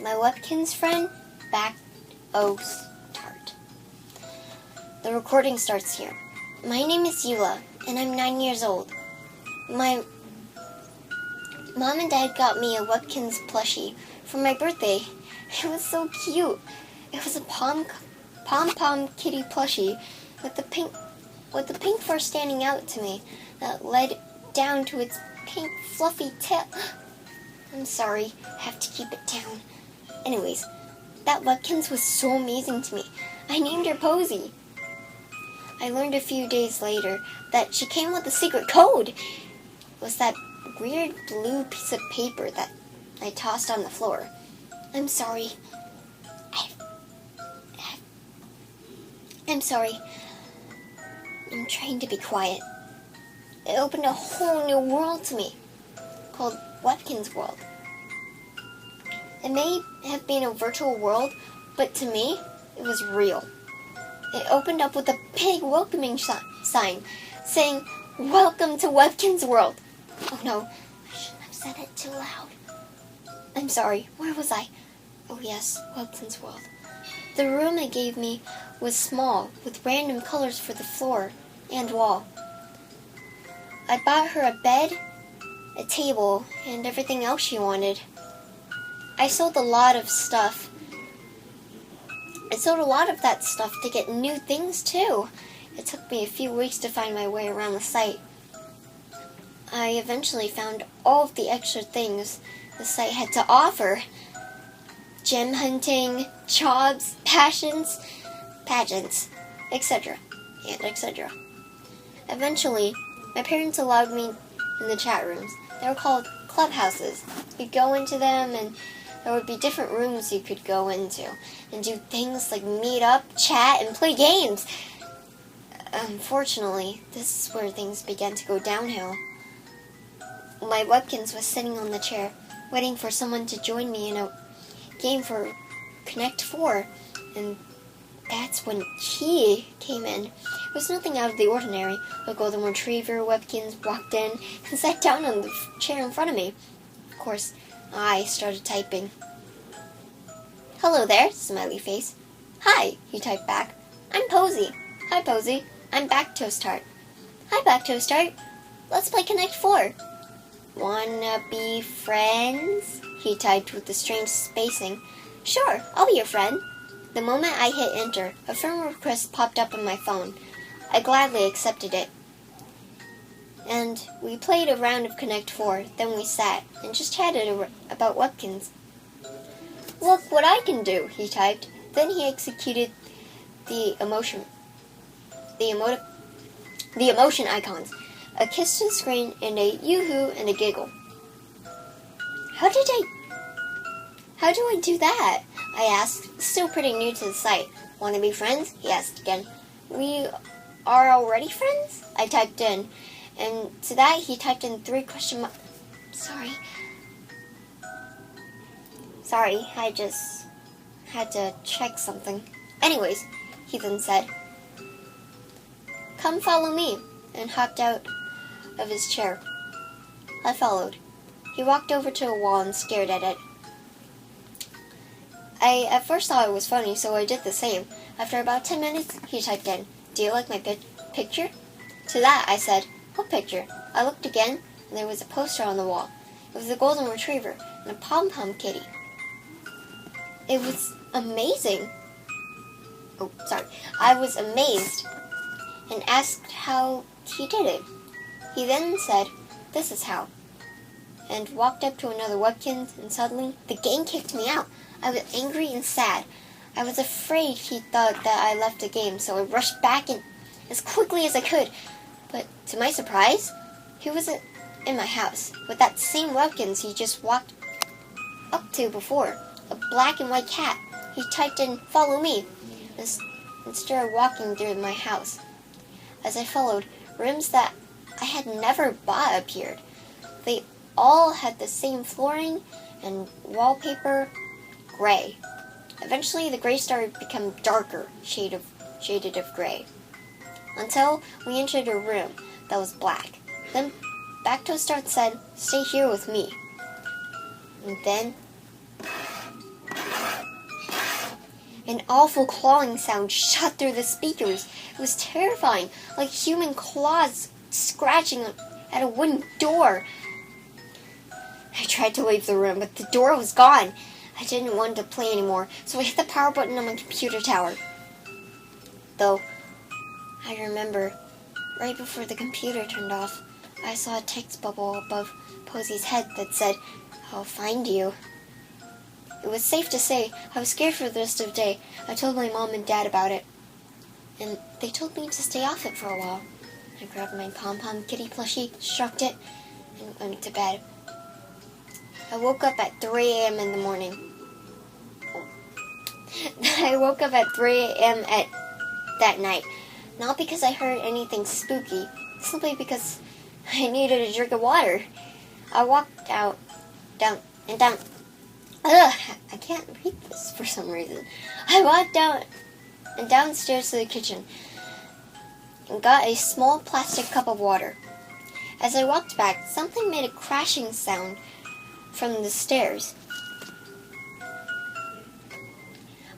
My Webkinz friend, Backt-Os-Tart. The recording starts here. My name is Eula, and I'm 9 years old. My mom and dad got me a Webkinz plushie for my birthday. It was so cute. It was a pom-pom kitty plushie with the pink fur standing out to me that led down to its pink fluffy tail. I'm sorry, I have to keep it down. Anyways, that Webkinz was so amazing to me. I named her Posy. I learned a few days later that she came with a secret code. It was that weird blue piece of paper that I tossed on the floor. I'm sorry. I'm sorry. I'm trying to be quiet. It opened a whole new world to me, called Webkinz World. It may have been a virtual world, but to me, it was real. It opened up with a big welcoming sign saying, "Welcome to Webkinz World." Oh no, I shouldn't have said it too loud. I'm sorry, where was I? Oh yes, Webkinz World. The room it gave me was small, with random colors for the floor and wall. I bought her a bed, a table, and everything else she wanted. I sold a lot of that stuff to get new things too. It took me a few weeks to find my way around the site. I eventually found all of the extra things the site had to offer. Gem hunting, jobs, pageants, etc. and etc. Eventually, my parents allowed me in the chat rooms. They were called clubhouses. You'd go into them and there would be different rooms you could go into and do things like meet up, chat, and play games. Unfortunately, this is where things began to go downhill. My Webkinz was sitting on the chair, waiting for someone to join me in a game for Connect 4, and that's when he came in. It was nothing out of the ordinary. A golden retriever Webkinz walked in and sat down on the chair in front of me. Of course, I started typing. "Hello there," smiley face. "Hi," he typed back. "I'm Posy." "Hi, Posy. I'm Backt-Os-Tart." "Hi, Backt-Os-Tart. Let's play Connect 4. "Wanna be friends?" he typed with a strange spacing. "Sure, I'll be your friend." The moment I hit enter, a friend request popped up on my phone. I gladly accepted it. And we played a round of Connect 4, then we sat and just chatted about Webkinz. "Look what I can do," he typed. Then he executed the emotion icons. A kiss to the screen and a yoo-hoo and a giggle. How do I do that? I asked, still pretty new to the site. "Want to be friends?" he asked again. "We are already friends?" I typed in. And to that, he typed in 3 question marks. Sorry, I just had to check something. Anyways, he then said, "Come follow me," and hopped out of his chair. I followed. He walked over to a wall and stared at it. I at first thought it was funny, so I did the same. After about 10 minutes, he typed in, "Do you like my picture?" To that, I said, "What picture?" I looked again, and there was a poster on the wall. It was a golden retriever and a pom-pom kitty. It was amazing. I was amazed and asked how he did it. He then said, "This is how," and walked up to another Webkinz, and suddenly the game kicked me out. I was angry and sad. I was afraid he thought that I left the game, so I rushed back in as quickly as I could. But to my surprise, he was in my house with that same Webkinz he just walked up to before, a black and white cat. He typed in, "Follow me," and started walking through my house. As I followed, rooms that I had never bought appeared. They all had the same flooring and wallpaper, gray. Eventually, the gray started to become darker shaded of gray, until we entered a room that was black. Then Backt-Os-Tart said, "Stay here with me." And then An awful clawing sound shot through the speakers. It was terrifying, like human claws scratching at a wooden door. I tried to leave the room, but the door was gone. I didn't want to play anymore, so I hit the power button on my computer tower. Though, I remember, right before the computer turned off, I saw a text bubble above Posey's head that said, "I'll find you." It was safe to say I was scared for the rest of the day. I told my mom and dad about it, and they told me to stay off it for a while. I grabbed my pom-pom kitty plushie, stroked it, and went to bed. I woke up at 3 a.m. in the morning. I woke up at 3 a.m. that night, not because I heard anything spooky, simply because I needed a drink of water. I walked down. I can't read this for some reason. I walked downstairs to the kitchen and got a small plastic cup of water. As I walked back, something made a crashing sound from the stairs.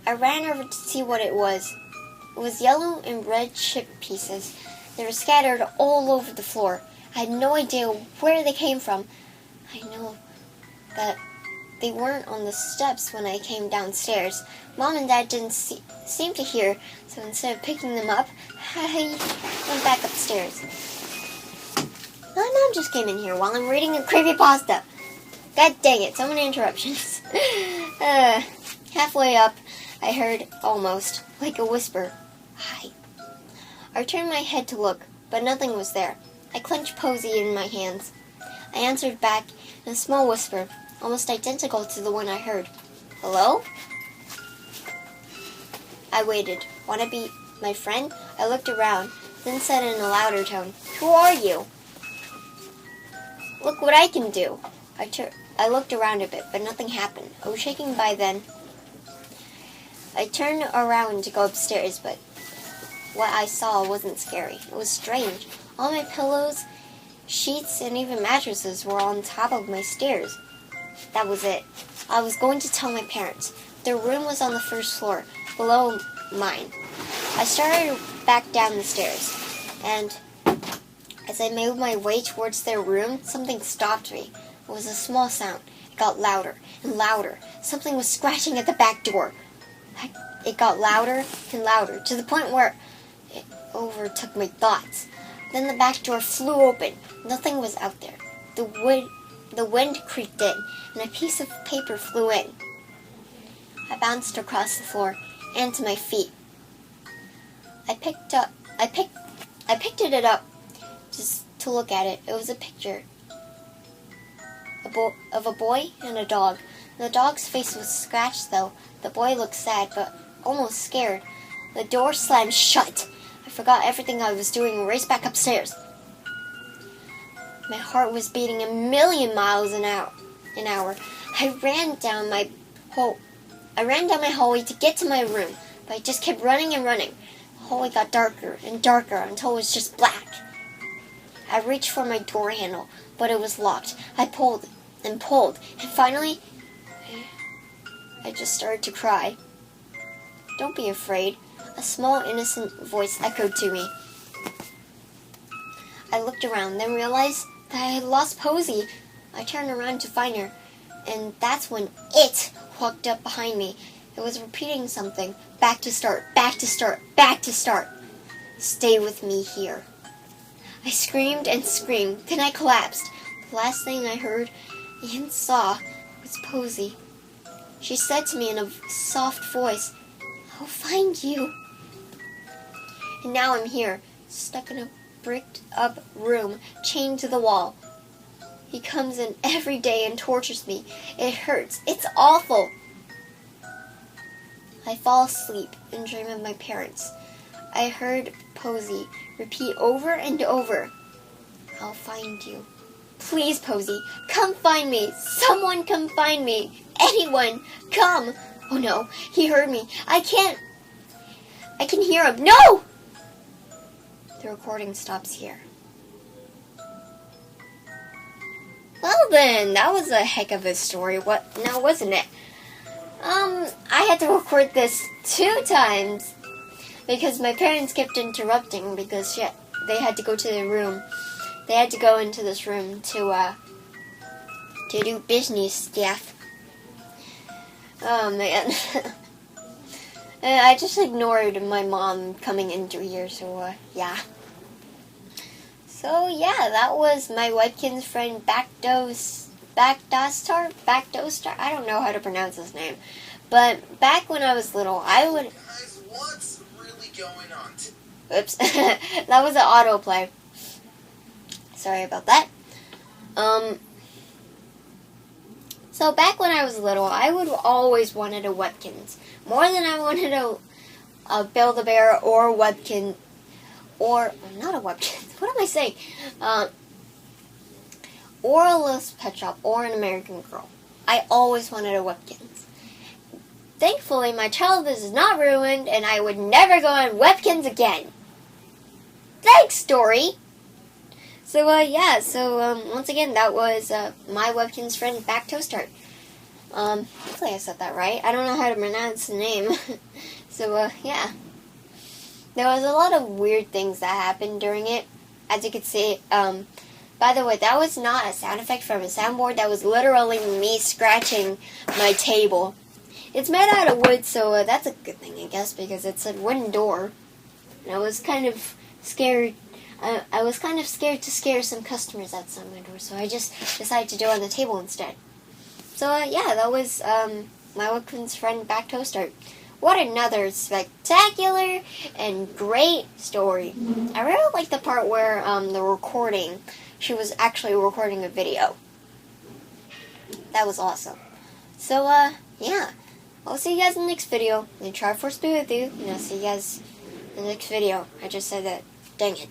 I ran over to see what it was. It was yellow and red chip pieces. They were scattered all over the floor. I had no idea where they came from. I know that they weren't on the steps when I came downstairs. Mom and Dad didn't seem to hear, so instead of picking them up, I went back upstairs. My mom just came in here while I'm reading a creepypasta. God dang it, so many interruptions. Halfway up, I heard, almost, like a whisper, "Hi." I turned my head to look, but nothing was there. I clenched Posey in my hands. I answered back in a small whisper, almost identical to the one I heard. "Hello?" I waited. "Want to be my friend?" I looked around, then said in a louder tone, "Who are you?" "Look what I can do." I looked around a bit, but nothing happened. I was shaking by then. I turned around to go upstairs, but what I saw wasn't scary. It was strange. All my pillows, sheets, and even mattresses were on top of my stairs. That was it. I was going to tell my parents. Their room was on the first floor, below mine. I started back down the stairs, and as I made my way towards their room, something stopped me. It was a small sound. It got louder and louder. Something was scratching at the back door. It got louder and louder, to the point where it overtook my thoughts. Then the back door flew open. Nothing was out there. The wind creaked in, and a piece of paper flew in. I bounced across the floor and to my feet. I picked it up just to look at it. It was a picture of a boy and a dog. The dog's face was scratched, though. The boy looked sad, but almost scared. The door slammed shut. I forgot everything I was doing and raced back upstairs. My heart was beating 1,000,000 miles an hour. I ran down my hallway to get to my room, but I just kept running and running. The hallway got darker and darker until it was just black. I reached for my door handle, but it was locked. I pulled, and finally, I just started to cry. "Don't be afraid," a small, innocent voice echoed to me. I looked around, then realized that I had lost Posey. I turned around to find her, and that's when it walked up behind me. It was repeating something. "Back to start, back to start, back to start. Stay with me here." I screamed and screamed, then I collapsed. The last thing I heard and saw was Posey. She said to me in a soft voice, "I'll find you." And now I'm here, stuck in a bricked-up room, chained to the wall. He comes in every day and tortures me. It hurts. It's awful. I fall asleep and dream of my parents. I heard Posey repeat over and over, "I'll find you. Please, Posey, come find me. Someone come find me. Anyone, come." Oh no, he heard me. I can hear him. No! The recording stops here. Well then, that was a heck of a story, now wasn't it? I had to record this 2 times because my parents kept interrupting because they had to go to the room. They had to go into this room to do business stuff. Oh man. I just ignored my mom coming into here, so yeah. So yeah, that was my Webkinz friend Backt-Os-Tart? Backt-Os-Tart? I don't know how to pronounce his name. But back when I was little, I would... Guys, what's really going on? Oops. That was an autoplay. Sorry about that. So back when I was little, I would always wanted a Webkinz. More than I wanted a Build-A-Bear or Webkinz. Or, not a Webkinz. What am I saying? Or a Littlest Pet Shop. Or an American Girl. I always wanted a Webkinz. Thankfully, my childhood is not ruined, and I would never go on Webkinz again. Thanks, story! So, yeah, once again, that was my Webkinz friend, Backt-Os-Tart. Hopefully I said that right. I don't know how to pronounce the name. So, yeah. There was a lot of weird things that happened during it. As you can see, by the way, that was not a sound effect from a soundboard. That was literally me scratching my table. It's made out of wood, so that's a good thing, I guess, because it's a wooden door. And I was kind of scared. I was kind of scared to scare some customers outside my door, so I just decided to do it on the table instead. So, yeah, that was my Webkinz friend Backt-Os-Tart. What another spectacular and great story. I really like the part where the recording, she was actually recording a video. That was awesome. So, yeah. I'll see you guys in the next video. And try for speed with you. And I'll see you guys in the next video. I just said that. Dang it.